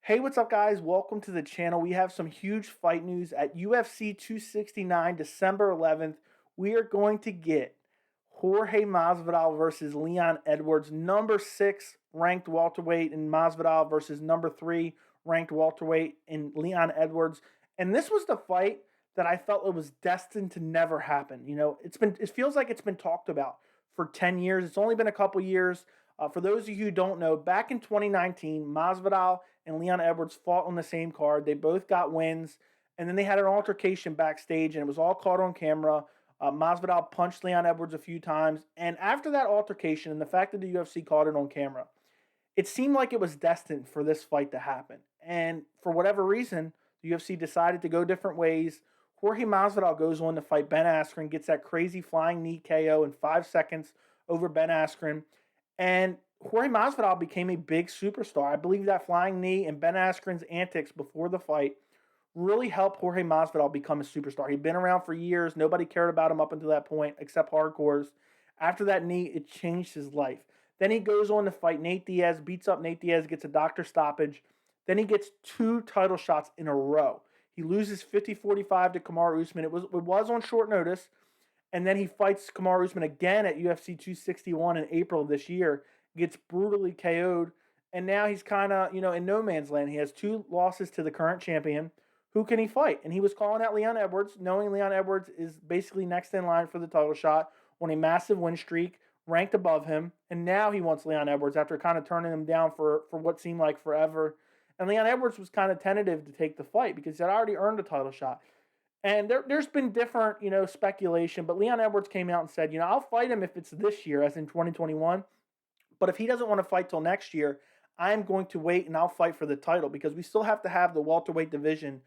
Hey, what's up, guys? Welcome to the channel. We have some huge fight news at UFC 269, December 11th. We are going to get Jorge Masvidal versus Leon Edwards, number 6 ranked welterweight in Masvidal versus number 3 ranked welterweight in Leon Edwards. And this was the fight that I felt it was destined to never happen. It feels like it's been talked about for 10 years. It's only been a couple years. For those of you who don't know, back in 2019, Masvidal and Leon Edwards fought on the same card. They both got wins, and then they had an altercation backstage, and it was all caught on camera. Masvidal punched Leon Edwards a few times, and after that altercation, and the fact that the UFC caught it on camera, it seemed like it was destined for this fight to happen. And for whatever reason, the UFC decided to go different ways. Jorge Masvidal goes on to fight Ben Askren, gets that crazy flying knee KO in 5 seconds over Ben Askren. And Jorge Masvidal became a big superstar. I believe that flying knee and Ben Askren's antics before the fight really helped Jorge Masvidal become a superstar. He'd been around for years. Nobody cared about him up until that point except hardcores. After that knee, it changed his life. Then he goes on to fight Nate Diaz, beats up Nate Diaz, gets a doctor stoppage. Then he gets 2 title shots in a row. He loses 50-45 to Kamaru Usman. It was on short notice. And then he fights Kamaru Usman again at UFC 261 in April of this year, gets brutally KO'd, and now he's kind of, in no man's land. He has 2 losses to the current champion. Who can he fight? And he was calling out Leon Edwards, knowing Leon Edwards is basically next in line for the title shot, on a massive win streak, ranked above him, and now he wants Leon Edwards after kind of turning him down for what seemed like forever. And Leon Edwards was kind of tentative to take the fight because he had already earned a title shot. And there's been different, speculation, but Leon Edwards came out and said, I'll fight him if it's this year, as in 2021. But if he doesn't want to fight till next year, I'm going to wait and I'll fight for the title because we still have to have the welterweight division,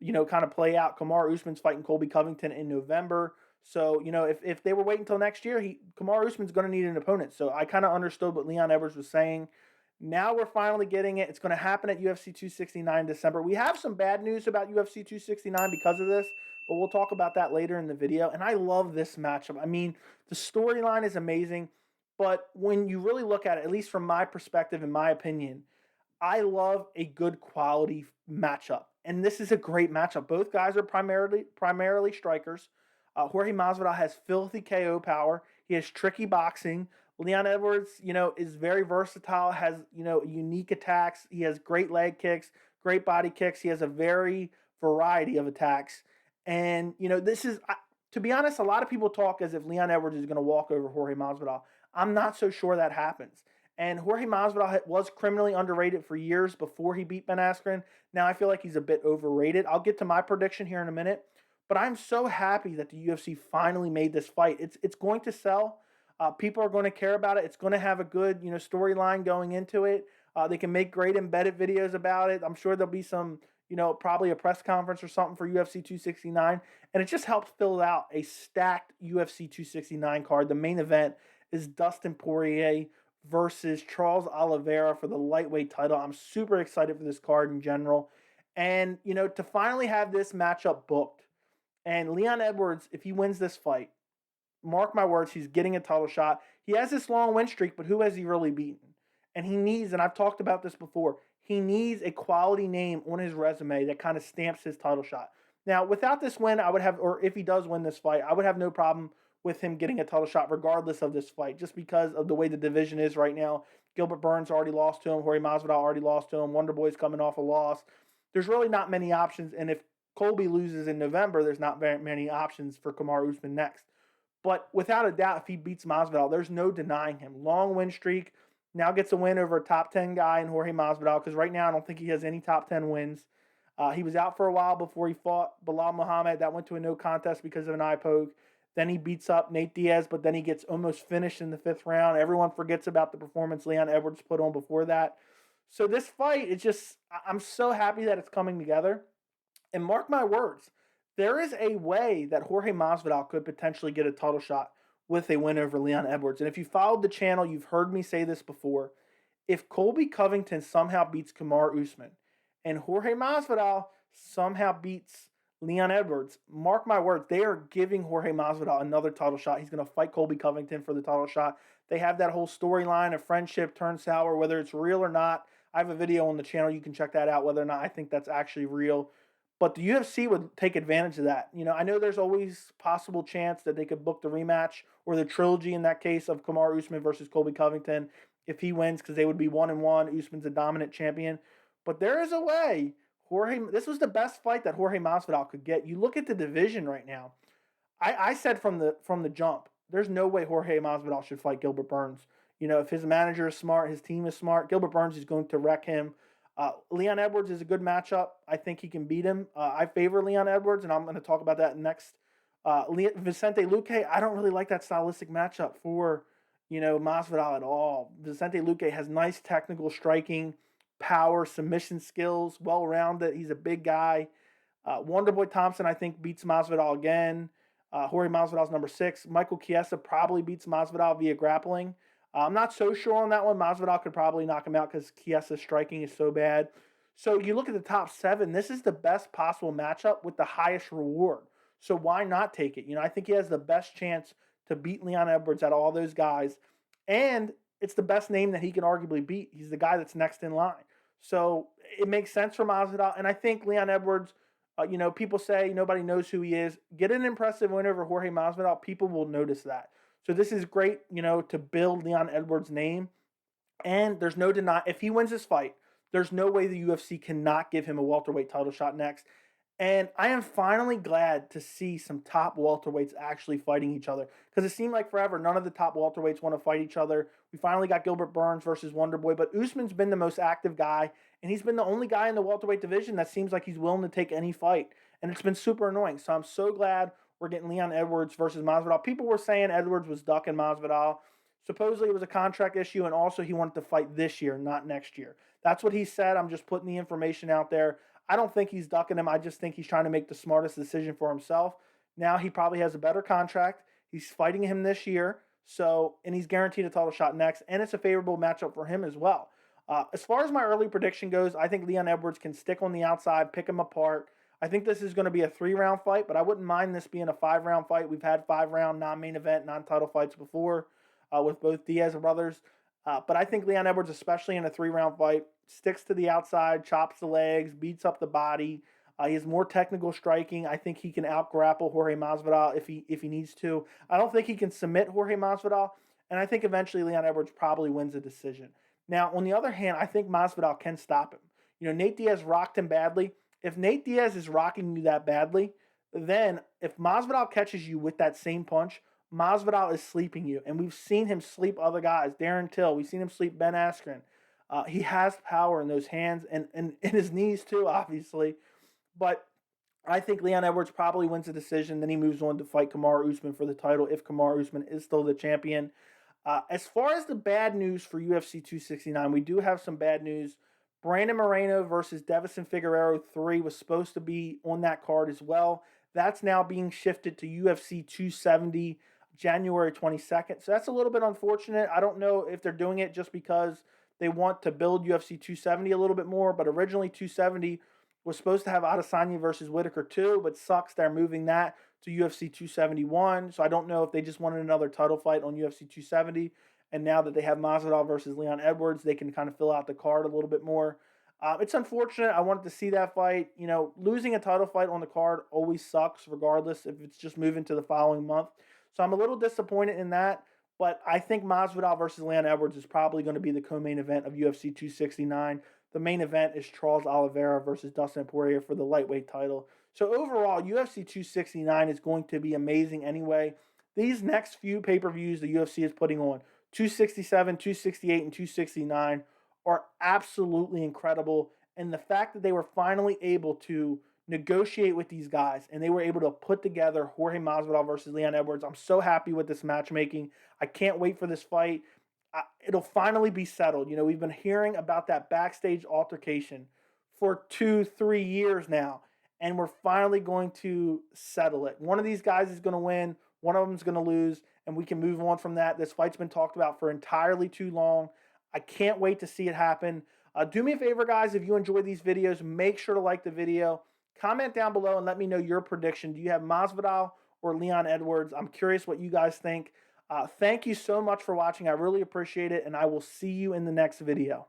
kind of play out. Kamaru Usman's fighting Colby Covington in November. So, if they were waiting until next year, Kamaru Usman's going to need an opponent. So I kind of understood what Leon Edwards was saying. Now we're finally getting it. It's going to happen at UFC 269 in December. We have some bad news about UFC 269 because of this, but we'll talk about that later in the video. And I love this matchup. I mean, the storyline is amazing, but when you really look at it, at least from my perspective, in my opinion, I love a good quality matchup. And this is a great matchup. Both guys are primarily strikers. Jorge Masvidal has filthy KO power. He has tricky boxing. Leon Edwards, is very versatile, has, unique attacks. He has great leg kicks, great body kicks. He has a very variety of attacks. And, this is, to be honest, a lot of people talk as if Leon Edwards is going to walk over Jorge Masvidal. I'm not so sure that happens. And Jorge Masvidal was criminally underrated for years before he beat Ben Askren. Now I feel like he's a bit overrated. I'll get to my prediction here in a minute. But I'm so happy that the UFC finally made this fight. It's going to sell. People are going to care about it. It's going to have a good, storyline going into it. They can make great embedded videos about it. I'm sure there'll be some, probably a press conference or something for UFC 269. And it just helps fill out a stacked UFC 269 card. The main event is Dustin Poirier versus Charles Oliveira for the lightweight title. I'm super excited for this card in general. And, to finally have this matchup booked. And Leon Edwards, if he wins this fight, mark my words, he's getting a title shot. He has this long win streak, but who has he really beaten? And he needs, and I've talked about this before, he needs a quality name on his resume that kind of stamps his title shot. Now, without this win, I would have, or if he does win this fight, I would have no problem with him getting a title shot regardless of this fight, just because of the way the division is right now. Gilbert Burns already lost to him. Jorge Masvidal already lost to him. Wonder Boy's coming off a loss. There's really not many options, and if Colby loses in November, there's not very many options for Kamaru Usman next. But without a doubt, if he beats Masvidal, there's no denying him. Long win streak. Now gets a win over a top 10 guy in Jorge Masvidal, because right now I don't think he has any top 10 wins. He was out for a while before he fought Bilal Muhammad. That went to a no contest because of an eye poke. Then he beats up Nate Diaz, but then he gets almost finished in the 5th round. Everyone forgets about the performance Leon Edwards put on before that. So this fight, I'm so happy that it's coming together. And mark my words, there is a way that Jorge Masvidal could potentially get a title shot with a win over Leon Edwards. And if you followed the channel, you've heard me say this before. If Colby Covington somehow beats Kamaru Usman and Jorge Masvidal somehow beats Leon Edwards, mark my words, they are giving Jorge Masvidal another title shot. He's going to fight Colby Covington for the title shot. They have that whole storyline of friendship turned sour, whether it's real or not. I have a video on the channel. You can check that out, whether or not I think that's actually real. But the UFC would take advantage of that. I know there's always possible chance that they could book the rematch or the trilogy in that case of Kamaru Usman versus Colby Covington if he wins, because they would be 1-1. Usman's a dominant champion. But there is a way. This was the best fight that Jorge Masvidal could get. You look at the division right now. I said from the jump, there's no way Jorge Masvidal should fight Gilbert Burns. If his manager is smart, his team is smart, Gilbert Burns is going to wreck him. Leon Edwards is a good matchup. I think he can beat him. I favor Leon Edwards, and I'm going to talk about that next. Vicente Luque, I don't really like that stylistic matchup for, Masvidal at all. Vicente Luque has nice technical striking, power, submission skills, well-rounded. He's a big guy. Wonderboy Thompson, I think, beats Masvidal again. Jorge Masvidal's number 6. Michael Chiesa probably beats Masvidal via grappling. I'm not so sure on that one. Masvidal could probably knock him out because Chiesa's striking is so bad. So you look at the top 7. This is the best possible matchup with the highest reward. So why not take it? I think he has the best chance to beat Leon Edwards out of all those guys. And it's the best name that he can arguably beat. He's the guy that's next in line. So it makes sense for Masvidal. And I think Leon Edwards, people say nobody knows who he is. Get an impressive win over Jorge Masvidal. People will notice that. So this is great, to build Leon Edwards' name. And there's no deny, if he wins this fight, there's no way the UFC cannot give him a welterweight title shot next. And I am finally glad to see some top welterweights actually fighting each other, because it seemed like forever none of the top welterweights want to fight each other. We finally got Gilbert Burns versus Wonderboy, but Usman's been the most active guy, and he's been the only guy in the welterweight division that seems like he's willing to take any fight, and it's been super annoying. So I'm so glad we're getting Leon Edwards versus Masvidal. People were saying Edwards was ducking Masvidal. Supposedly it was a contract issue, and also he wanted to fight this year, not next year. That's what he said. I'm just putting the information out there. I don't think he's ducking him. I just think he's trying to make the smartest decision for himself. Now he probably has a better contract. He's fighting him this year, and he's guaranteed a title shot next, and it's a favorable matchup for him as well. As far as my early prediction goes, I think Leon Edwards can stick on the outside, pick him apart. I think this is going to be a 3-round fight, but I wouldn't mind this being a 5-round fight. We've had 5-round non-main event, non-title fights before with both Diaz brothers. But I think Leon Edwards, especially in a 3-round fight, sticks to the outside, chops the legs, beats up the body. He has more technical striking. I think he can out-grapple Jorge Masvidal if he needs to. I don't think he can submit Jorge Masvidal, and I think eventually Leon Edwards probably wins a decision. Now, on the other hand, I think Masvidal can stop him. Nate Diaz rocked him badly. If Nate Diaz is rocking you that badly, then if Masvidal catches you with that same punch, Masvidal is sleeping you. And we've seen him sleep other guys. Darren Till, we've seen him sleep Ben Askren. He has power in those hands and in his knees too, obviously. But I think Leon Edwards probably wins the decision. Then he moves on to fight Kamaru Usman for the title if Kamaru Usman is still the champion. As far as the bad news for UFC 269, we do have some bad news. Brandon Moreno versus Davison Figueiredo 3 was supposed to be on that card as well. That's now being shifted to UFC 270 January 22nd. So that's a little bit unfortunate. I don't know if they're doing it just because they want to build UFC 270 a little bit more, but originally 270 was supposed to have Adesanya versus Whitaker 2, but sucks they're moving that to UFC 271. So I don't know if they just wanted another title fight on UFC 270, and now that they have Masvidal versus Leon Edwards, they can kind of fill out the card a little bit more. It's unfortunate. I wanted to see that fight. Losing a title fight on the card always sucks, regardless if it's just moving to the following month. So I'm a little disappointed in that, but I think Masvidal versus Leon Edwards is probably going to be the co-main event of UFC 269. The main event is Charles Oliveira versus Dustin Poirier for the lightweight title. So overall, UFC 269 is going to be amazing anyway. These next few pay-per-views the UFC is putting on, 267, 268, and 269, are absolutely incredible. And the fact that they were finally able to negotiate with these guys and they were able to put together Jorge Masvidal versus Leon Edwards, I'm so happy with this matchmaking. I can't wait for this fight. It'll finally be settled. We've been hearing about that backstage altercation for 2-3 years now, and we're finally going to settle it. One of these guys is going to win, one of them is going to lose, and we can move on from that. This fight's been talked about for entirely too long. I can't wait to see it happen. Do me a favor, guys. If you enjoy these videos, make sure to like the video. Comment down below and let me know your prediction. Do you have Masvidal or Leon Edwards? I'm curious what you guys think. Thank you so much for watching. I really appreciate it, and I will see you in the next video.